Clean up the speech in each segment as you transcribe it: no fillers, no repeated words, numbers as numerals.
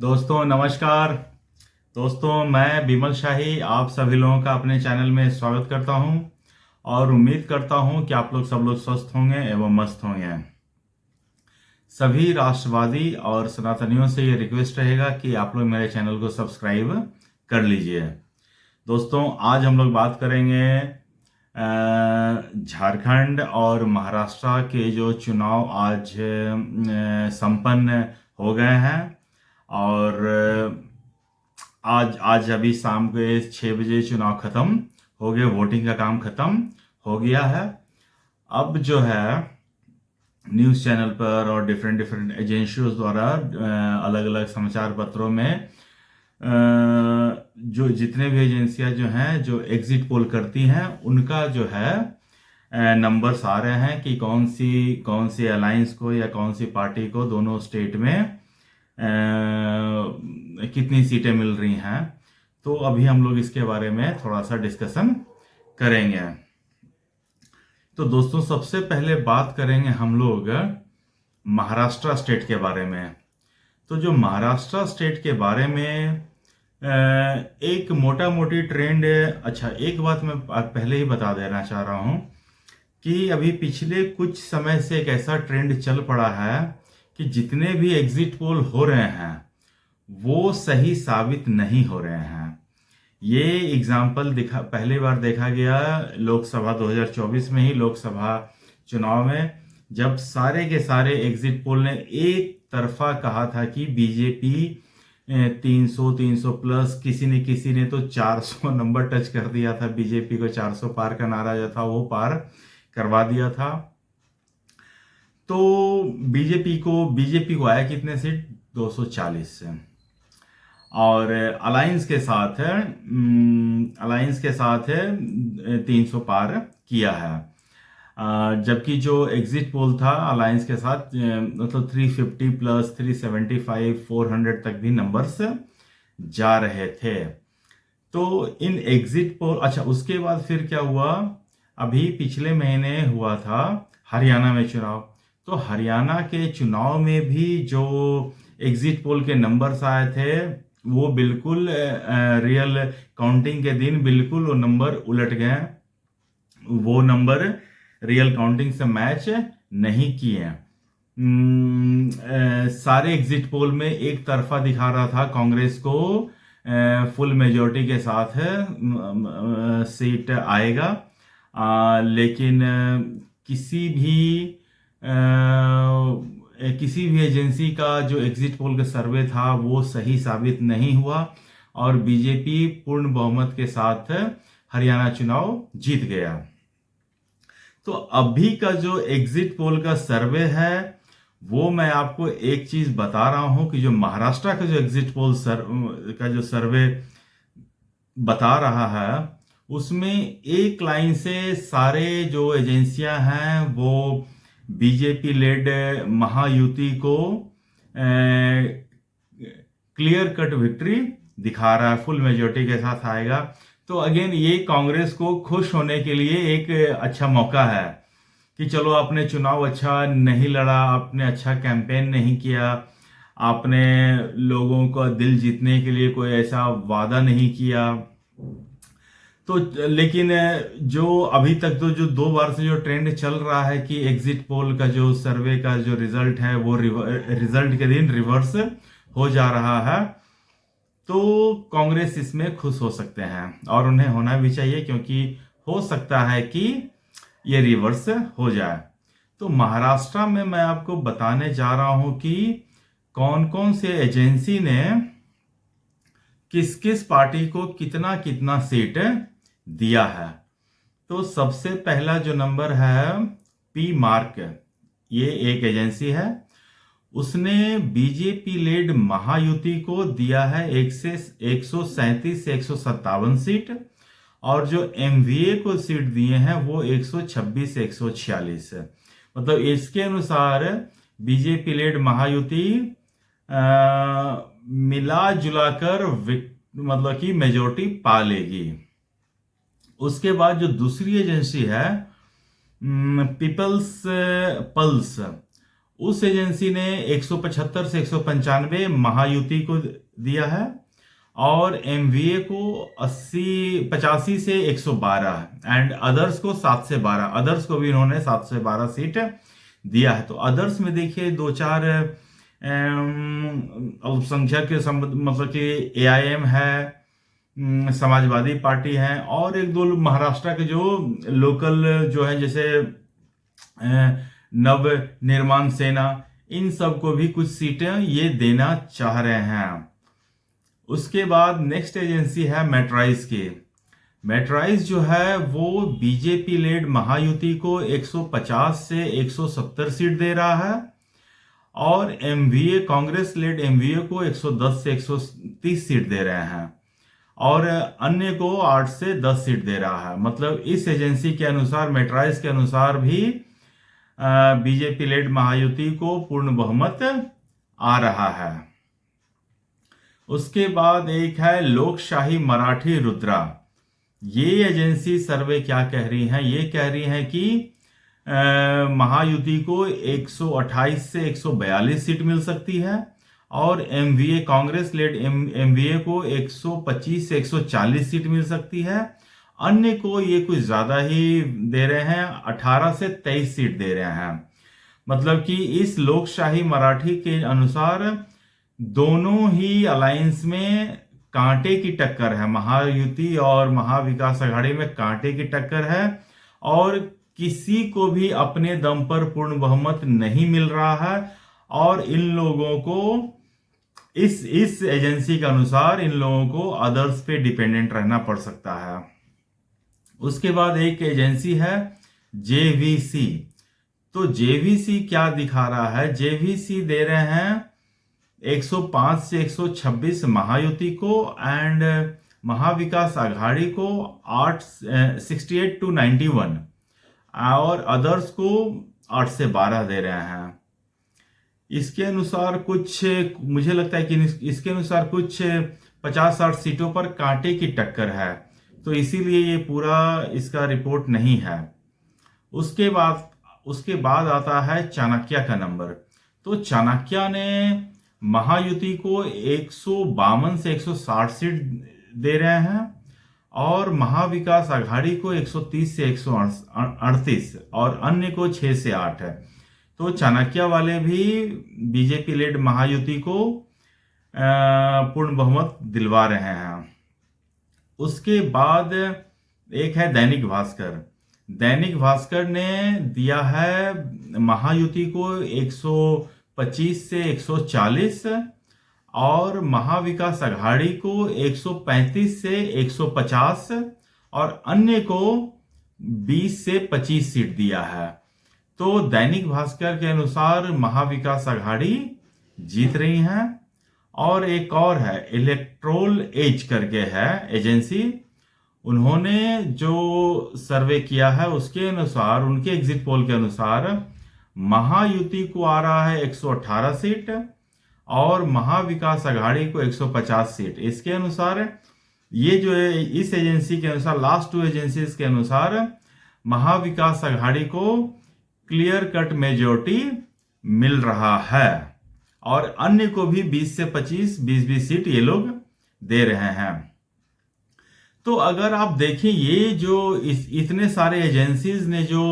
दोस्तों नमस्कार। दोस्तों मैं बिमल शाही आप सभी लोगों का अपने चैनल में स्वागत करता हूं और उम्मीद करता हूं कि आप सब लोग स्वस्थ होंगे एवं मस्त होंगे। सभी राष्ट्रवादी और सनातनियों से ये रिक्वेस्ट रहेगा कि आप लोग मेरे चैनल को सब्सक्राइब कर लीजिए। दोस्तों आज हम लोग बात करेंगे झारखंड और महाराष्ट्र के जो चुनाव आज संपन्न हो गए हैं और आज आज अभी शाम के 6 बजे चुनाव खत्म हो गए, वोटिंग का काम खत्म हो गया है। अब जो है न्यूज़ चैनल पर और डिफरेंट डिफरेंट एजेंसियों द्वारा अलग अलग समाचार पत्रों में जो जितने भी एजेंसियां जो हैं जो एग्जिट पोल करती हैं उनका जो है नंबर्स आ रहे हैं कि कौन सी अलायंस को या कौन सी पार्टी को दोनों स्टेट में कितनी सीटें मिल रही हैं। तो अभी हम लोग इसके बारे में थोड़ा सा डिस्कशन करेंगे। तो दोस्तों सबसे पहले बात करेंगे हम लोग महाराष्ट्र स्टेट के बारे में। तो जो महाराष्ट्र स्टेट के बारे में एक मोटा मोटी ट्रेंड, अच्छा एक बात मैं पहले ही बता देना चाह रहा हूं कि अभी पिछले कुछ समय से एक ऐसा ट्रेंड चल पड़ा है कि जितने भी एग्जिट पोल हो रहे हैं वो सही साबित नहीं हो रहे हैं। ये एग्जाम्पल पहली बार देखा गया लोकसभा 2024 में ही, लोकसभा चुनाव में, जब सारे के सारे एग्जिट पोल ने एक तरफा कहा था कि बीजेपी 300 प्लस, किसी ने तो 400 नंबर टच कर दिया था। बीजेपी को 400 पार का नारा जो था वो पार करवा दिया था। तो बीजेपी को आया कितने सीट? 240 से। और अलायंस के साथ 300 पार किया है। जबकि जो एग्जिट पोल था अलायंस के साथ मतलब 350 प्लस 375 400 तक भी नंबर्स जा रहे थे। तो इन एग्जिट पोल, अच्छा उसके बाद फिर क्या हुआ, अभी पिछले महीने हुआ था हरियाणा में चुनाव। तो हरियाणा के चुनाव में भी जो एग्जिट पोल के नंबर्स आए थे वो बिल्कुल रियल काउंटिंग के दिन बिल्कुल वो नंबर उलट गए। वो नंबर रियल काउंटिंग से मैच नहीं किए। सारे एग्जिट पोल में एक तरफा दिखा रहा था कांग्रेस को फुल मेजोरिटी के साथ सीट आएगा। लेकिन किसी भी एजेंसी का जो एग्जिट पोल का सर्वे था वो सही साबित नहीं हुआ और बीजेपी पूर्ण बहुमत के साथ हरियाणा चुनाव जीत गया। तो अभी का जो एग्जिट पोल का सर्वे है वो मैं आपको एक चीज बता रहा हूं कि जो महाराष्ट्र का जो एग्जिट पोल का जो सर्वे बता रहा है उसमें एक लाइन से सारे जो एजेंसियां हैं वो बीजेपी लेड महायुति को क्लियर कट विक्ट्री दिखा रहा है, फुल मेजोरिटी के साथ आएगा। तो अगेन ये कांग्रेस को खुश होने के लिए एक अच्छा मौका है कि चलो आपने चुनाव अच्छा नहीं लड़ा, आपने अच्छा कैंपेन नहीं किया, आपने लोगों का दिल जीतने के लिए कोई ऐसा वादा नहीं किया। तो लेकिन जो अभी तक तो जो 2 बार से जो ट्रेंड चल रहा है कि एग्जिट पोल का जो सर्वे का जो रिजल्ट है वो रिजल्ट के दिन रिवर्स हो जा रहा है, तो कांग्रेस इसमें खुश हो सकते हैं और उन्हें होना भी चाहिए क्योंकि हो सकता है कि ये रिवर्स हो जाए। तो महाराष्ट्र में मैं आपको बताने जा रहा हूं कि कौन कौन से एजेंसी ने किस किस पार्टी को कितना कितना सीट दिया है। तो सबसे पहला जो नंबर है पी मार्क, ये एक एजेंसी है, उसने बीजेपी लेड महायुति को दिया है 137 से 157 सीट और जो एमवीए को सीट दिए हैं वो 126 से 146। मतलब इसके अनुसार बीजेपी लेड महायुति मिला जुलाकर मतलब कि मेजोरिटी पा लेगी। उसके बाद जो दूसरी एजेंसी है पीपल्स पल्स, उस एजेंसी ने 175 से 195 महायुति को दिया है, और एमवीए को 85 से 112, एंड अदर्स को 7 से 12, अदर्स को भी इन्होंने 7 से 12 सीट दिया है। तो अदर्स में देखिए दो चार अल्पसंख्यक के मतलब कि एआईएम है, समाजवादी पार्टी है, और एक दो महाराष्ट्र के जो लोकल जो है जैसे नव निर्माण सेना, इन सब को भी कुछ सीटें ये देना चाह रहे हैं। उसके बाद नेक्स्ट एजेंसी है मेट्राइज की। मेट्राइज जो है वो बीजेपी लेड महायुति को 150 से 170 सीट दे रहा है, और एमवीए कांग्रेस लेड एमवीए को 110 से 130 सीट दे रहे हैं, और अन्य को 8 से 10 सीट दे रहा है। मतलब इस एजेंसी के अनुसार, मेट्राइज के अनुसार भी बीजेपी लेड महायुति को पूर्ण बहुमत आ रहा है। उसके बाद एक है लोकशाही मराठी रुद्रा। ये एजेंसी सर्वे क्या कह रही है? ये कह रही है कि महायुति को 128 से 142 सीट मिल सकती है, और एमवीए कांग्रेस लेड एमवीए को 125 से 140 सीट मिल सकती है। अन्य को ये कुछ ज्यादा ही दे रहे हैं, 18 से 23 सीट दे रहे हैं। मतलब कि इस लोकशाही मराठी के अनुसार दोनों ही अलायंस में कांटे की टक्कर है, महायुति और महाविकास आघाड़ी में कांटे की टक्कर है, और किसी को भी अपने दम पर पूर्ण बहुमत नहीं मिल रहा है, और इन लोगों को इस एजेंसी के अनुसार इन लोगों को अदर्स पे डिपेंडेंट रहना पड़ सकता है। उसके बाद एक एजेंसी है जेवीसी। तो जेवीसी क्या दिखा रहा है? जेवीसी दे रहे हैं 105 से 126 महायुति को, एंड महाविकास आघाड़ी को 68 टू 91, और अदर्स को 8 से 12 दे रहे हैं। इसके अनुसार कुछ, मुझे लगता है कि इसके अनुसार कुछ 50-60 सीटों पर कांटे की टक्कर है, तो इसीलिए ये पूरा इसका रिपोर्ट नहीं है। उसके बाद आता है चाणक्य का नंबर। तो चाणक्य ने महायुति को 152 से 160 सीट दे रहे हैं, और महाविकास आघाड़ी को 130 से 138, और अन्य को 6 से 8 है। तो चाणक्य वाले भी बीजेपी लेड महायुति को पूर्ण बहुमत दिलवा रहे हैं। उसके बाद एक है दैनिक भास्कर। दैनिक भास्कर ने दिया है महायुति को 125 से 140, और महाविकास आघाड़ी को 135 से 150, और अन्य को 20 से 25 सीट दिया है। तो दैनिक भास्कर के अनुसार महाविकास आघाड़ी जीत रही है। और एक और है इलेक्ट्रोल एज करके है एजेंसी, उन्होंने जो सर्वे किया है उसके अनुसार, उनके एग्जिट पोल के अनुसार महायुति को आ रहा है 118 सीट, और महाविकास आघाड़ी को 150 सीट। इसके अनुसार ये जो है, इस एजेंसी के अनुसार, लास्ट 2 एजेंसीज के अनुसार महाविकास आघाड़ी को क्लियर कट मेजोरिटी मिल रहा है, और अन्य को भी 20 से 25, 20-20 सीट ये लोग दे रहे हैं। तो अगर आप देखें, ये जो इतने सारे एजेंसीज ने जो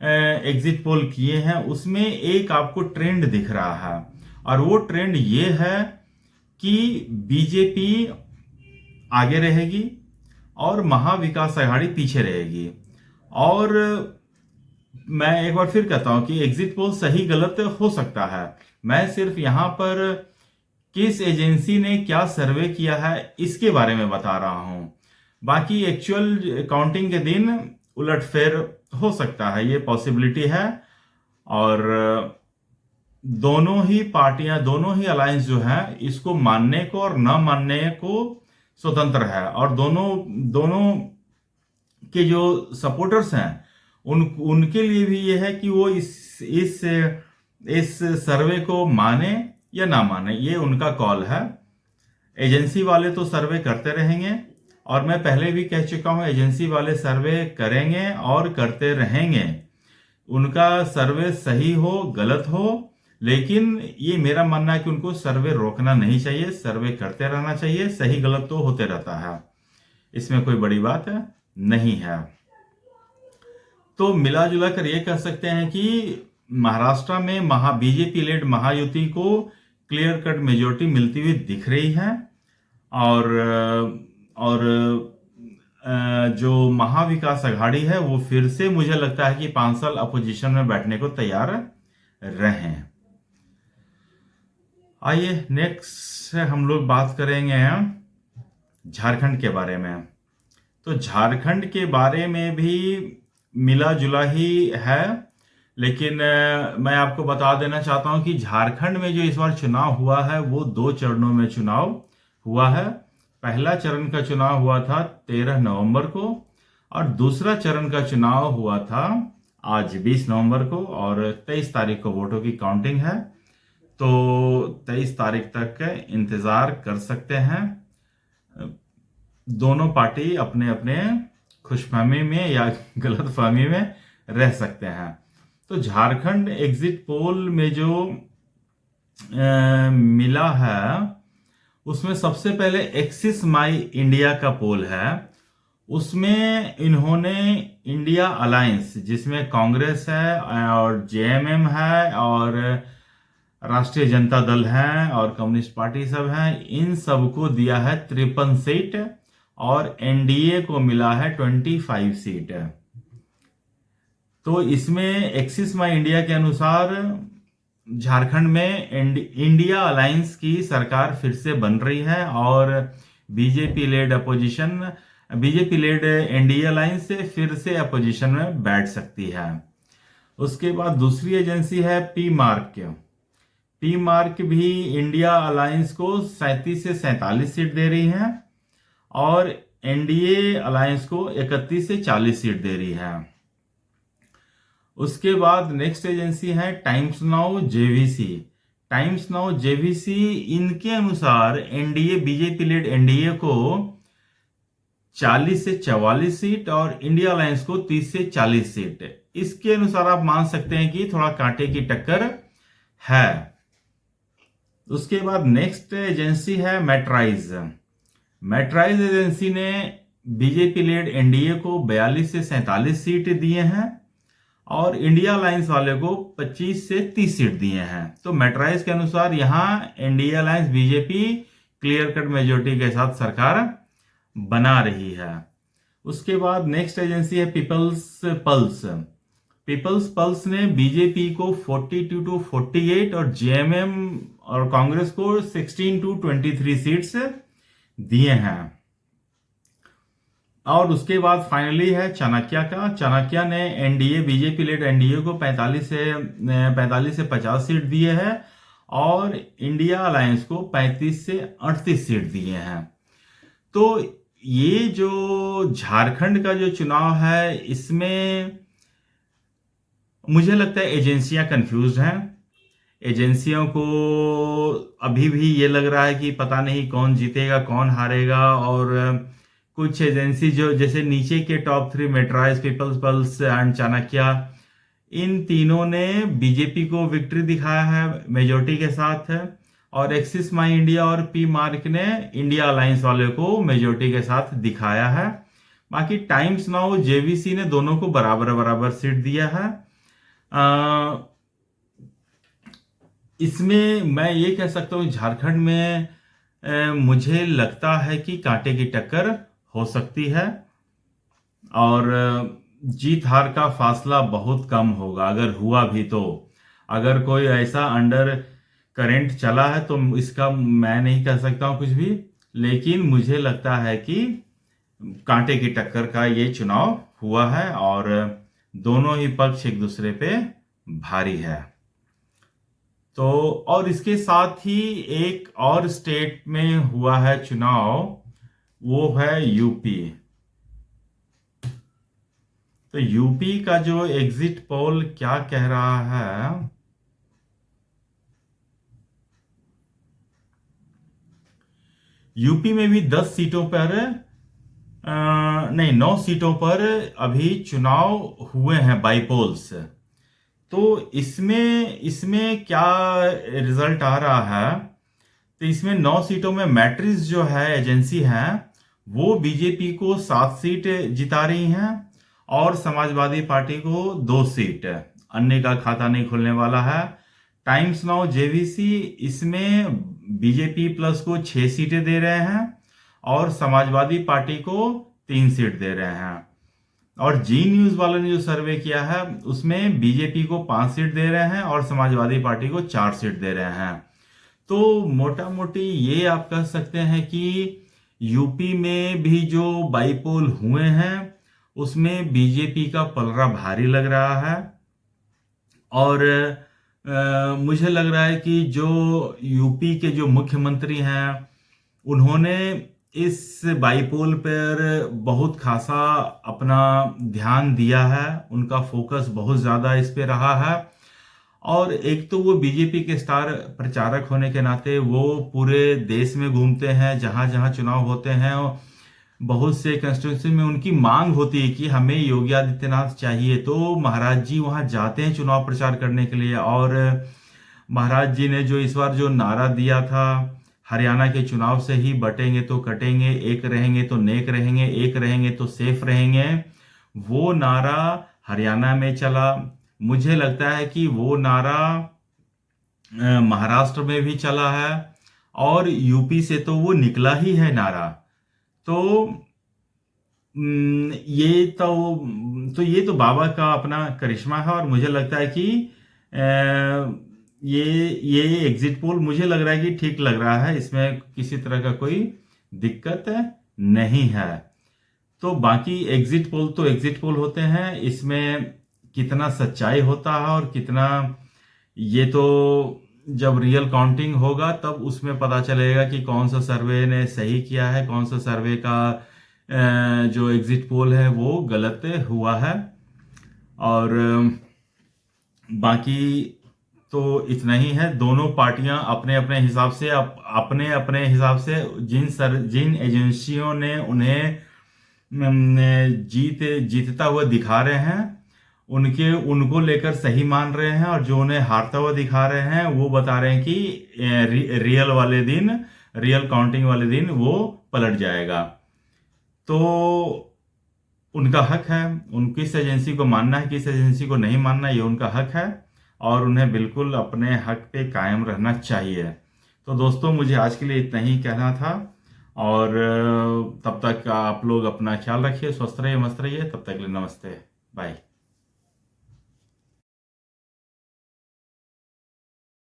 एग्जिट पोल किए हैं, उसमें एक आपको ट्रेंड दिख रहा है, और वो ट्रेंड ये है कि बीजेपी आगे रहेगी और महाविकास आघाड़ी पीछे रहेगी। और मैं एक बार फिर कहता हूं कि एग्जिट पोल सही गलत हो सकता है, मैं सिर्फ यहां पर किस एजेंसी ने क्या सर्वे किया है इसके बारे में बता रहा हूं। बाकी एक्चुअल काउंटिंग के दिन उलटफेर हो सकता है, ये पॉसिबिलिटी है। और दोनों ही पार्टियां, दोनों ही अलायंस जो है, इसको मानने को और न मानने को स्वतंत्र है, और दोनों के जो सपोर्टर्स हैं उनके लिए भी ये है कि वो इस सर्वे को माने या ना माने, ये उनका कॉल है। एजेंसी वाले तो सर्वे करते रहेंगे, और मैं पहले भी कह चुका हूं, एजेंसी वाले सर्वे करेंगे और करते रहेंगे। उनका सर्वे सही हो गलत हो, लेकिन ये मेरा मानना है कि उनको सर्वे रोकना नहीं चाहिए, सर्वे करते रहना चाहिए। सही गलत तो होते रहता है, इसमें कोई बड़ी बात नहीं है। तो मिला जुला कर ये कह सकते हैं कि महाराष्ट्र में बीजेपी लेड महायुति को क्लियर कट मेजोरिटी मिलती हुई दिख रही है। और जो महाविकास अघाड़ी है वो फिर से मुझे लगता है कि 5 साल अपोजिशन में बैठने को तैयार रहे। आइए नेक्स्ट हम लोग बात करेंगे झारखंड के बारे में। तो झारखंड के बारे में भी मिला जुला ही है, लेकिन मैं आपको बता देना चाहता हूं कि झारखंड में जो इस बार चुनाव हुआ है वो 2 चरणों में चुनाव हुआ है। पहला चरण का चुनाव हुआ था 13 नवंबर को और दूसरा चरण का चुनाव हुआ था आज 20 नवंबर को, और 23 तारीख को वोटों की काउंटिंग है। तो 23 तारीख तक इंतजार कर सकते हैं। दोनों पार्टी अपने अपने खुशफहमी में या गलतफहमी में रह सकते हैं। तो झारखंड एग्जिट पोल में जो मिला है उसमें सबसे पहले एक्सिस माई इंडिया का पोल है। उसमें इन्होंने इंडिया अलायंस, जिसमें कांग्रेस है और जेएमएम है और राष्ट्रीय जनता दल है और कम्युनिस्ट पार्टी सब है, इन सबको दिया है 53 सीट और एनडीए को मिला है 25 सीट। तो इसमें एक्सिस माई इंडिया के अनुसार झारखंड में इंडिया अलायंस की सरकार फिर से बन रही है और बीजेपी लेड एनडीए अलायंस से फिर से अपोजिशन में बैठ सकती है। उसके बाद दूसरी एजेंसी है पी मार्क भी इंडिया अलायंस को 37 से 47 सीट दे रही है और एनडीए अलायंस को 31 से 40 सीट दे रही है। उसके बाद नेक्स्ट एजेंसी है टाइम्स नाउ जेवीसी। इनके अनुसार एनडीए, बीजेपी लेड एनडीए को 40 से 44 सीट और इंडिया अलायंस को 30 से 40 सीट। इसके अनुसार आप मान सकते हैं कि थोड़ा कांटे की टक्कर है। उसके बाद नेक्स्ट एजेंसी है मैट्राइज एजेंसी ने बीजेपी लेड एनडीए को 42 से 47 सीट दिए हैं और इंडिया अलायंस वाले को 25 से 30 सीट दिए हैं। तो मैट्राइज के अनुसार यहां India alliance BJP clear cut majority के साथ सरकार बना रही है। उसके बाद नेक्स्ट एजेंसी है पीपल्स पल्स ने बीजेपी को 42 to 48 और जेएमएम और कांग्रेस को 16 to 23 सीट्स दिए हैं। और उसके बाद फाइनली है चाणक्य ने एनडीए, बीजेपी लेड एनडीए को 45 से 50 सीट दिए हैं और इंडिया अलायंस को 35 से 38 सीट दिए हैं। तो ये जो झारखंड का जो चुनाव है इसमें मुझे लगता है एजेंसियां कंफ्यूज हैं। एजेंसियों को अभी भी ये लग रहा है कि पता नहीं कौन जीतेगा कौन हारेगा, और कुछ एजेंसी जो जैसे नीचे के top 3 Matrize, People's Pulse and Chanakya, इन तीनों ने बीजेपी को विक्ट्री दिखाया है मेजोरिटी के साथ है, और एक्सिस माई इंडिया और पी मार्क ने इंडिया अलायंस वाले को मेजोरिटी के साथ दिखाया है। बाकी टाइम्स नाउ जेवीसी ने दोनों को बराबर सीट दिया है। इसमें मैं ये कह सकता हूँ झारखंड में मुझे लगता है कि कांटे की टक्कर हो सकती है और जीत हार का फासला बहुत कम होगा अगर हुआ भी तो। अगर कोई ऐसा अंडर करंट चला है तो इसका मैं नहीं कह सकता हूं कुछ भी, लेकिन मुझे लगता है कि कांटे की टक्कर का ये चुनाव हुआ है और दोनों ही पक्ष एक दूसरे पे भारी है। तो और इसके साथ ही एक और स्टेट में हुआ है चुनाव, वो है यूपी। तो यूपी का जो एग्जिट पोल क्या कह रहा है, यूपी में भी 10 सीटों पर 9 सीटों पर अभी चुनाव हुए हैं बाई पोल्स। तो इसमें इसमें क्या रिजल्ट आ रहा है, तो इसमें 9 सीटों में मैट्रिक्स जो है एजेंसी है वो बीजेपी को 7 सीट जिता रही हैं और समाजवादी पार्टी को 2 सीट। अन्य का खाता नहीं खुलने वाला है। टाइम्स नाउ जेवीसी इसमें बीजेपी प्लस को 6 सीटें दे रहे हैं और समाजवादी पार्टी को 3 सीट दे रहे हैं। और जी न्यूज वालों ने जो सर्वे किया है उसमें बीजेपी को 5 सीट दे रहे हैं और समाजवादी पार्टी को 4 सीट दे रहे हैं। तो मोटा मोटी ये आप कह सकते हैं कि यूपी में भी जो बाईपोल हुए हैं उसमें बीजेपी का पलड़ा भारी लग रहा है। और मुझे लग रहा है कि जो यूपी के जो मुख्यमंत्री हैं उन्होंने इस बाईपोल पर बहुत खासा अपना ध्यान दिया है, उनका फोकस बहुत ज़्यादा इस पे रहा है। और एक तो वो बीजेपी के स्टार प्रचारक होने के नाते वो पूरे देश में घूमते हैं, जहां जहां चुनाव होते हैं बहुत से कंस्टिट्यूंसी में उनकी मांग होती है कि हमें योगी आदित्यनाथ चाहिए, तो महाराज जी वहां जाते हैं चुनाव प्रचार करने के लिए। और महाराज जी ने जो इस बार जो नारा दिया था, हरियाणा के चुनाव से ही बटेंगे तो कटेंगे, एक रहेंगे तो नेक रहेंगे, एक रहेंगे तो सेफ रहेंगे, वो नारा हरियाणा में चला। मुझे लगता है कि वो नारा महाराष्ट्र में भी चला है और यूपी से तो वो निकला ही है नारा। तो ये तो बाबा का अपना करिश्मा है। और मुझे लगता है कि ये एग्जिट पोल मुझे लग रहा है कि ठीक लग रहा है, इसमें किसी तरह का कोई दिक्कत नहीं है। तो बाकी एग्जिट पोल तो एग्जिट पोल होते हैं, इसमें कितना सच्चाई होता है और कितना, ये तो जब रियल काउंटिंग होगा तब उसमें पता चलेगा कि कौन सा सर्वे ने सही किया है, कौन सा सर्वे का जो एग्जिट पोल है वो गलत हुआ है। और बाकी तो इतना ही है। दोनों पार्टियां अपने अपने हिसाब से अपने अपने हिसाब से जिन एजेंसियों ने उन्हें जीतता हुआ दिखा रहे हैं उनको लेकर सही मान रहे हैं, और जो उन्हें हारता हुआ दिखा रहे हैं वो बता रहे हैं कि रियल काउंटिंग वाले दिन वो पलट जाएगा। तो उनका हक है, उन किस एजेंसी को मानना है किस एजेंसी को नहीं मानना, ये उनका हक है और उन्हें बिल्कुल अपने हक पे कायम रहना चाहिए। तो दोस्तों मुझे आज के लिए इतना ही कहना था, और तब तक आप लोग अपना ख्याल रखिए, स्वस्थ रहिए, मस्त रहिए। तब तक के लिए नमस्ते, बाय।